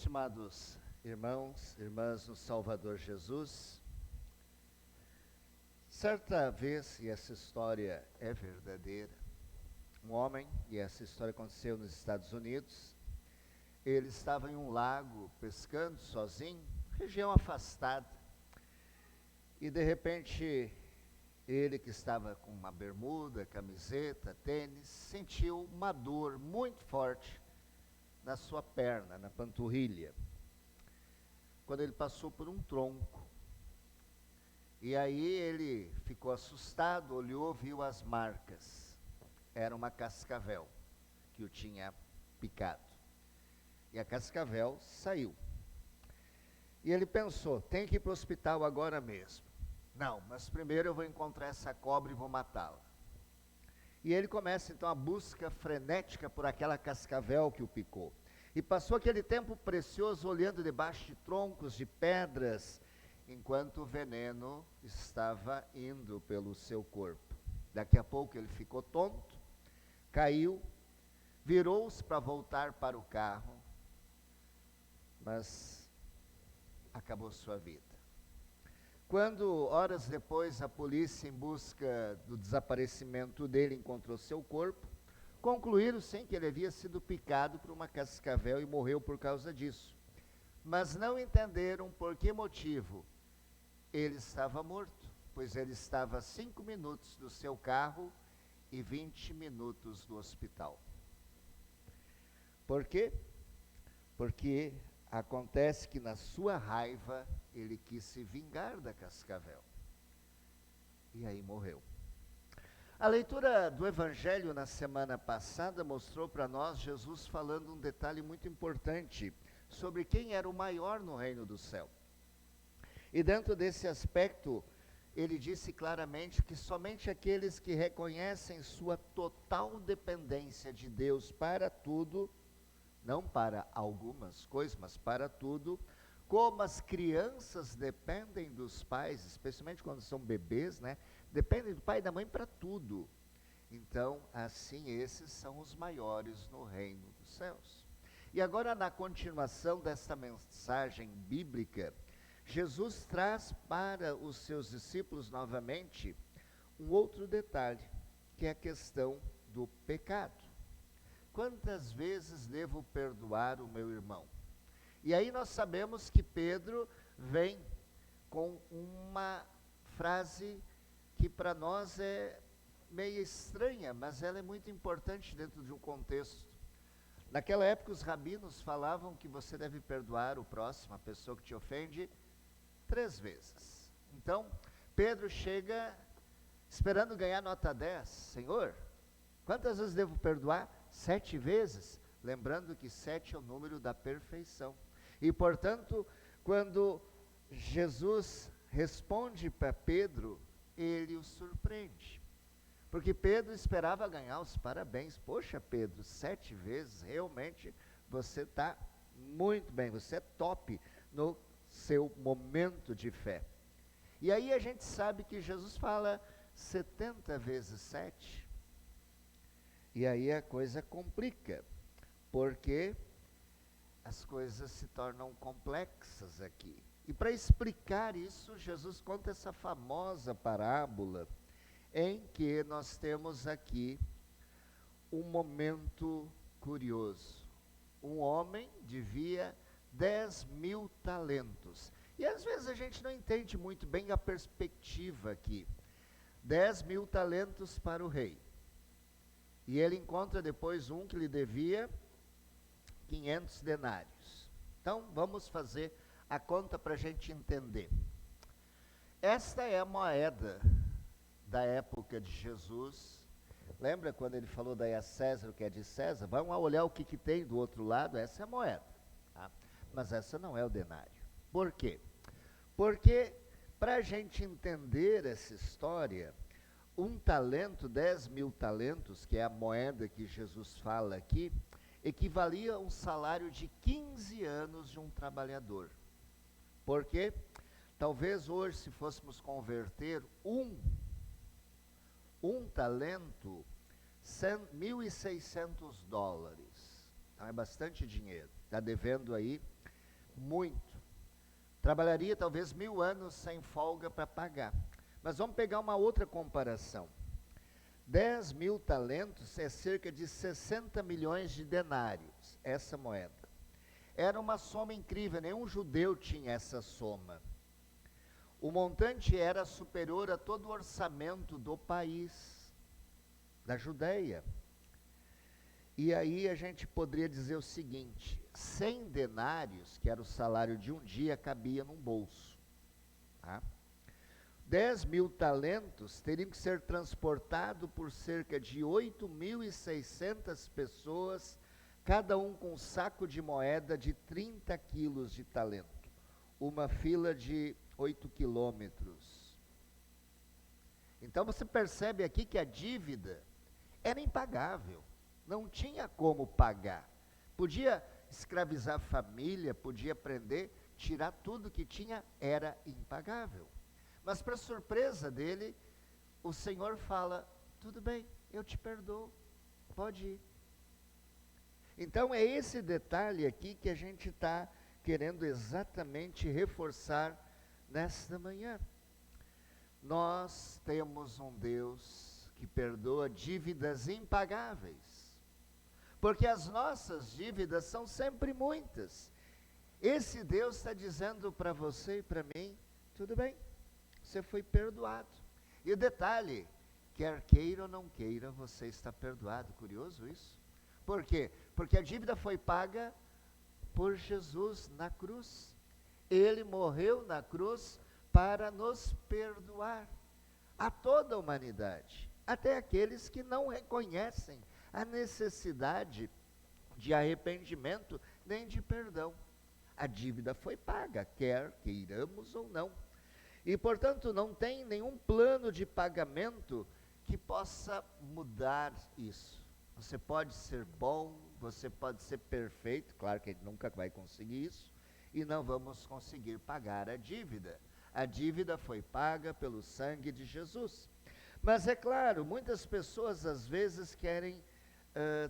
Estimados irmãos, irmãs no Salvador Jesus, certa vez, e essa história é verdadeira, um homem, e essa história aconteceu nos Estados Unidos, ele estava em um lago pescando sozinho, região afastada, e de repente ele que estava com uma bermuda, camiseta, tênis, sentiu uma dor muito forte na sua perna, na panturrilha, quando ele passou por um tronco. E aí ele ficou assustado, olhou, viu as marcas. Era uma cascavel que o tinha picado. E a cascavel saiu. E ele pensou, tem que ir para o hospital agora mesmo. Não, mas primeiro eu vou encontrar essa cobra e vou matá-la. E ele começa então a busca frenética por aquela cascavel que o picou. E passou aquele tempo precioso olhando debaixo de troncos, de pedras, enquanto o veneno estava indo pelo seu corpo. Daqui a pouco ele ficou tonto, caiu, virou-se para voltar para o carro, mas acabou sua vida. Quando, horas depois, a polícia, em busca do desaparecimento dele, encontrou seu corpo, concluíram sim que ele havia sido picado por uma cascavel e morreu por causa disso. Mas não entenderam por que motivo ele estava morto, pois ele estava a 5 minutos do seu carro e 20 minutos do hospital. Por quê? Porque acontece que na sua raiva ele quis se vingar da cascavel. E aí morreu. A leitura do Evangelho na semana passada mostrou para nós Jesus falando um detalhe muito importante sobre quem era o maior no reino do céu. E dentro desse aspecto, ele disse claramente que somente aqueles que reconhecem sua total dependência de Deus para tudo, não para algumas coisas, mas para tudo, como as crianças dependem dos pais, especialmente quando são bebês, né? Dependem do pai e da mãe para tudo. Então, assim, esses são os maiores no reino dos céus. E agora, na continuação desta mensagem bíblica, Jesus traz para os seus discípulos novamente um outro detalhe, que é a questão do pecado. Quantas vezes devo perdoar o meu irmão? E aí nós sabemos que Pedro vem com uma frase que para nós é meio estranha, mas ela é muito importante dentro de um contexto. Naquela época os rabinos falavam que você deve perdoar o próximo, a pessoa que te ofende, 3 vezes. Então, Pedro chega esperando ganhar nota 10. Senhor, quantas vezes devo perdoar? 7 vezes. Lembrando que 7 é o número da perfeição. E, portanto, quando Jesus responde para Pedro, ele o surpreende. Porque Pedro esperava ganhar os parabéns. Poxa, Pedro, 7 vezes, realmente você está muito bem, você é top no seu momento de fé. E aí a gente sabe que Jesus fala 70 vezes 7. E aí a coisa complica, porque as coisas se tornam complexas aqui. E para explicar isso, Jesus conta essa famosa parábola em que nós temos aqui um momento curioso. Um homem devia 10.000 talentos. E às vezes a gente não entende muito bem a perspectiva aqui. 10.000 talentos para o rei. E ele encontra depois um que lhe devia 500 denários. Então, vamos fazer a conta para a gente entender. Esta é a moeda da época de Jesus. Lembra quando ele falou daí a César o que é de César? Vamos olhar o que tem do outro lado, essa é a moeda. Tá? Mas essa não é o denário. Por quê? Porque, para a gente entender essa história, um talento, 10.000 talentos, que é a moeda que Jesus fala aqui, equivalia a um salário de 15 anos de um trabalhador. Porque talvez hoje, se fôssemos converter um talento, 1.600 dólares. Então é bastante dinheiro. Está devendo aí muito. Trabalharia talvez 1000 anos sem folga para pagar. Mas vamos pegar uma outra comparação. 10.000 talentos é cerca de 60 milhões de denários, essa moeda. Era uma soma incrível, nenhum judeu tinha essa soma. O montante era superior a todo o orçamento do país, da Judéia. E aí a gente poderia dizer o seguinte: 100 denários, que era o salário de um dia, cabia num bolso. Tá? 10.000 talentos teriam que ser transportados por cerca de 8.600 pessoas, cada um com um saco de moeda de 30 quilos de talento. Uma fila de 8 quilômetros. Então você percebe aqui que a dívida era impagável. Não tinha como pagar. Podia escravizar a família, podia prender, tirar tudo que tinha, era impagável. Mas para surpresa dele, o Senhor fala: tudo bem, eu te perdoo, pode ir. Então é esse detalhe aqui que a gente está querendo exatamente reforçar nesta manhã. Nós temos um Deus que perdoa dívidas impagáveis, porque as nossas dívidas são sempre muitas. Esse Deus está dizendo para você e para mim: tudo bem, você foi perdoado. E o detalhe, quer queira ou não queira, você está perdoado. Curioso isso? Por quê? Porque a dívida foi paga por Jesus na cruz. Ele morreu na cruz para nos perdoar, a toda a humanidade, até aqueles que não reconhecem a necessidade de arrependimento nem de perdão. A dívida foi paga, quer queiramos ou não. E, portanto, não tem nenhum plano de pagamento que possa mudar isso. Você pode ser bom, você pode ser perfeito, claro que a gente nunca vai conseguir isso, e não vamos conseguir pagar a dívida. A dívida foi paga pelo sangue de Jesus. Mas é claro, muitas pessoas às vezes querem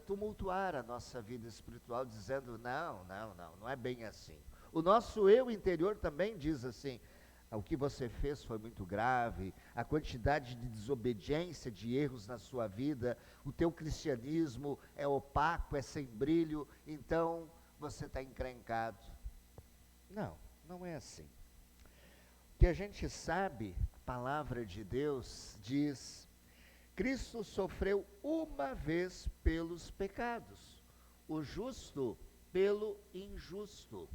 tumultuar a nossa vida espiritual, dizendo: não é bem assim. O nosso eu interior também diz assim: o que você fez foi muito grave, a quantidade de desobediência, de erros na sua vida, o teu cristianismo é opaco, é sem brilho, então você está encrencado. Não é assim. O que a gente sabe, a palavra de Deus diz: Cristo sofreu uma vez pelos pecados, o justo pelo injusto.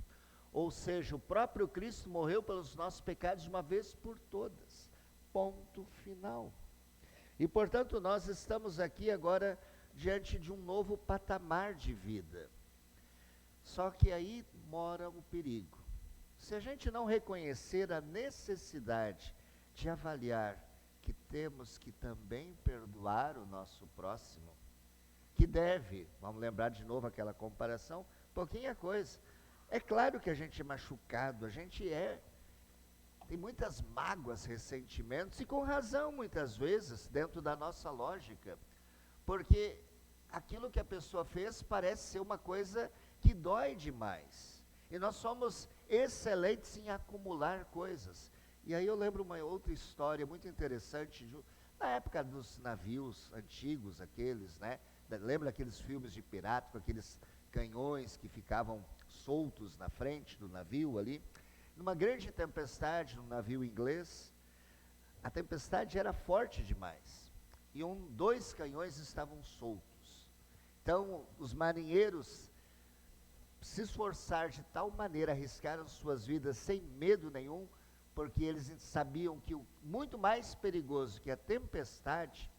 Ou seja, o próprio Cristo morreu pelos nossos pecados de uma vez por todas. Ponto final. E, portanto, nós estamos aqui agora diante de um novo patamar de vida. Só que aí mora o perigo. Se a gente não reconhecer a necessidade de avaliar que temos que também perdoar o nosso próximo, que deve, vamos lembrar de novo aquela comparação, pouquinha coisa. É claro que a gente é machucado, a gente tem muitas mágoas, ressentimentos, e com razão muitas vezes, dentro da nossa lógica, porque aquilo que a pessoa fez parece ser uma coisa que dói demais. E nós somos excelentes em acumular coisas. E aí eu lembro uma outra história muito interessante, na época dos navios antigos, aqueles, né? Lembra aqueles filmes de pirata, com aqueles canhões que ficavam soltos na frente do navio ali? Numa grande tempestade no navio inglês, a tempestade era forte demais, e dois canhões estavam soltos. Então, os marinheiros se esforçaram de tal maneira, arriscaram suas vidas sem medo nenhum, porque eles sabiam que o muito mais perigoso que a tempestade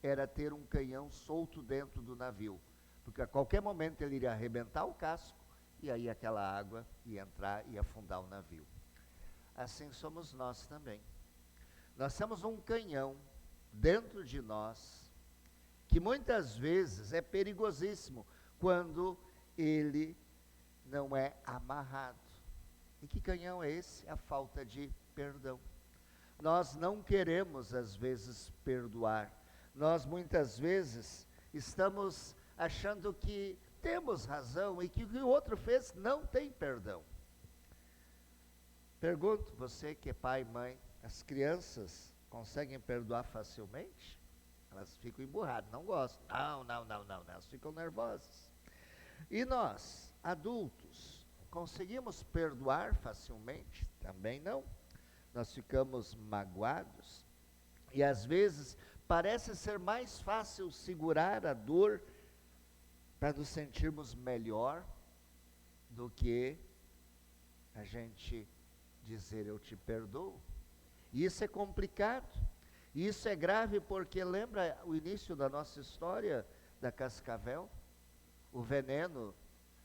era ter um canhão solto dentro do navio, porque a qualquer momento ele iria arrebentar o casco, e aí aquela água ia entrar e afundar o navio. Assim somos nós também. Nós temos um canhão dentro de nós, que muitas vezes é perigosíssimo, quando ele não é amarrado. E que canhão é esse? A falta de perdão. Nós não queremos, às vezes, perdoar. Nós, muitas vezes, estamos achando que temos razão e que o que o outro fez não tem perdão. Pergunto, você que é pai e mãe, as crianças conseguem perdoar facilmente? Elas ficam emburradas, não gostam. Não, elas ficam nervosas. E nós, adultos, conseguimos perdoar facilmente? Também não. Nós ficamos magoados. E às vezes parece ser mais fácil segurar a dor para nos sentirmos melhor do que a gente dizer eu te perdoo. E isso é complicado. E isso é grave porque lembra o início da nossa história da cascavel? O veneno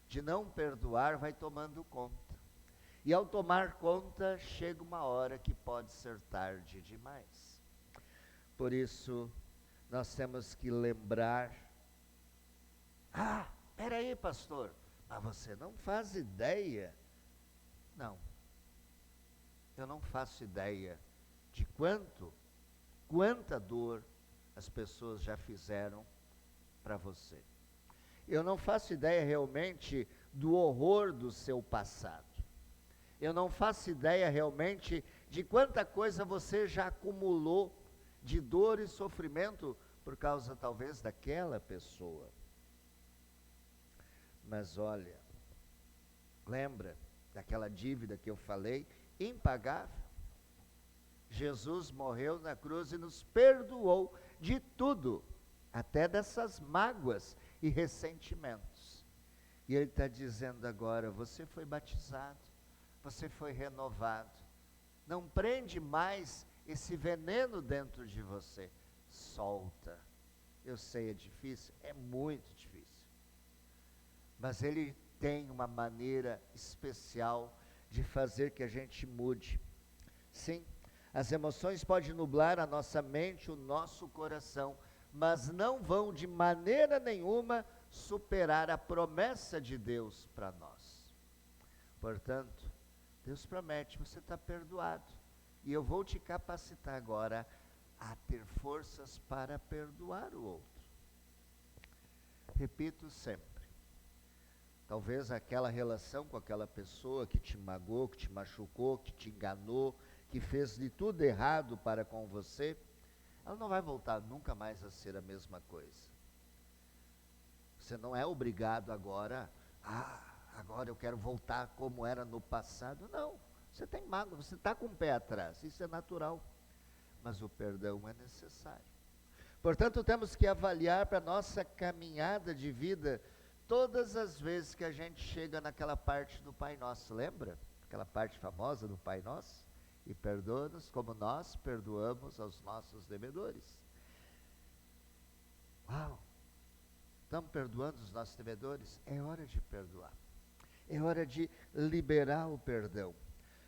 de não perdoar vai tomando conta. E ao tomar conta, chega uma hora que pode ser tarde demais. Por isso, nós temos que lembrar. Peraí, pastor, mas você não faz ideia. Não, eu não faço ideia de quanta dor as pessoas já fizeram para você. Eu não faço ideia realmente do horror do seu passado. Eu não faço ideia realmente de quanta coisa você já acumulou de dor e sofrimento por causa talvez daquela pessoa. Mas olha, lembra daquela dívida que eu falei, impagável? Jesus morreu na cruz e nos perdoou de tudo, até dessas mágoas e ressentimentos. E Ele está dizendo agora, você foi batizado, você foi renovado. Não prende mais esse veneno dentro de você. Solta. Eu sei, é difícil, é muito difícil. Mas Ele tem uma maneira especial de fazer que a gente mude. Sim, as emoções podem nublar a nossa mente, o nosso coração, mas não vão de maneira nenhuma superar a promessa de Deus para nós. Portanto, Deus promete, você está perdoado. E eu vou te capacitar agora a ter forças para perdoar o outro. Repito sempre. Talvez aquela relação com aquela pessoa que te magoou, que te machucou, que te enganou, que fez de tudo errado para com você, ela não vai voltar nunca mais a ser a mesma coisa. Você não é obrigado agora, agora eu quero voltar como era no passado. Não, você tem mágoa, você está com o pé atrás, isso é natural. Mas o perdão é necessário. Portanto, temos que avaliar para a nossa caminhada de vida, todas as vezes que a gente chega naquela parte do Pai Nosso, lembra? Aquela parte famosa do Pai Nosso? E perdoa-nos como nós perdoamos aos nossos devedores. Uau! Estamos perdoando os nossos devedores? É hora de perdoar. É hora de liberar o perdão.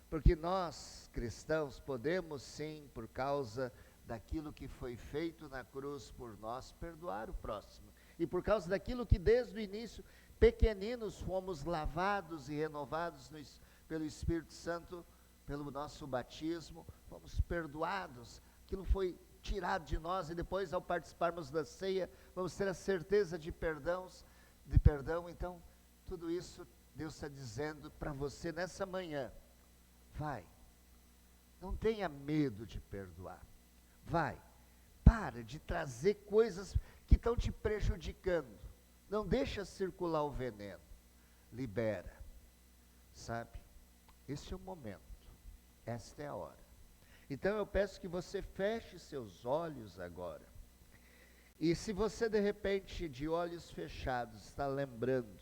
Porque nós, cristãos, podemos sim, por causa daquilo que foi feito na cruz por nós, perdoar o próximo. E por causa daquilo que desde o início, pequeninos, fomos lavados e renovados pelo Espírito Santo, pelo nosso batismo, fomos perdoados. Aquilo foi tirado de nós e depois, ao participarmos da ceia, vamos ter a certeza de perdão. Então, tudo isso Deus está dizendo para você nessa manhã. Vai, não tenha medo de perdoar. Vai, para de trazer coisas que estão te prejudicando. Não deixa circular o veneno. Libera. Sabe? Esse é o momento. Esta é a hora. Então eu peço que você feche seus olhos agora. E se você de repente, de olhos fechados, está lembrando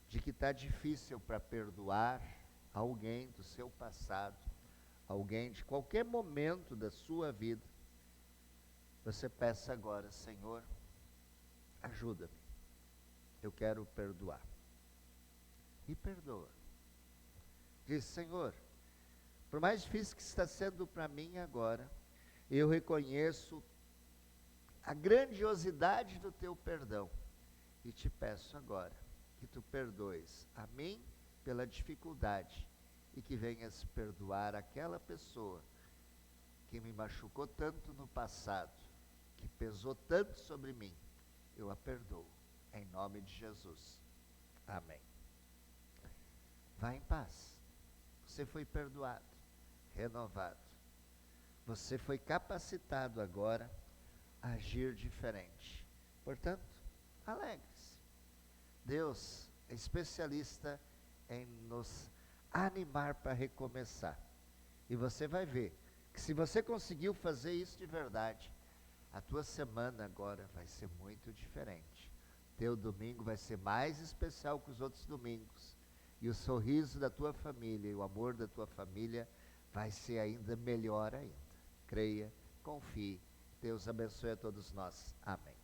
de que está difícil para perdoar alguém do seu passado, alguém de qualquer momento da sua vida, você peça agora, Senhor, ajuda-me, eu quero perdoar. E perdoa. Diz, Senhor, por mais difícil que está sendo para mim agora, eu reconheço a grandiosidade do teu perdão e te peço agora que tu perdoes a mim pela dificuldade e que venhas perdoar aquela pessoa que me machucou tanto no passado, que pesou tanto sobre mim. Eu a perdoo, em nome de Jesus. Amém. Vá em paz. você foi perdoado, renovado. Você foi capacitado agora a agir diferente. Portanto, alegre-se. Deus é especialista em nos animar para recomeçar. E você vai ver que se você conseguiu fazer isso de verdade, a tua semana agora vai ser muito diferente. Teu domingo vai ser mais especial que os outros domingos. E o sorriso da tua família e o amor da tua família vai ser ainda melhor ainda. Creia, confie. Deus abençoe a todos nós. Amém.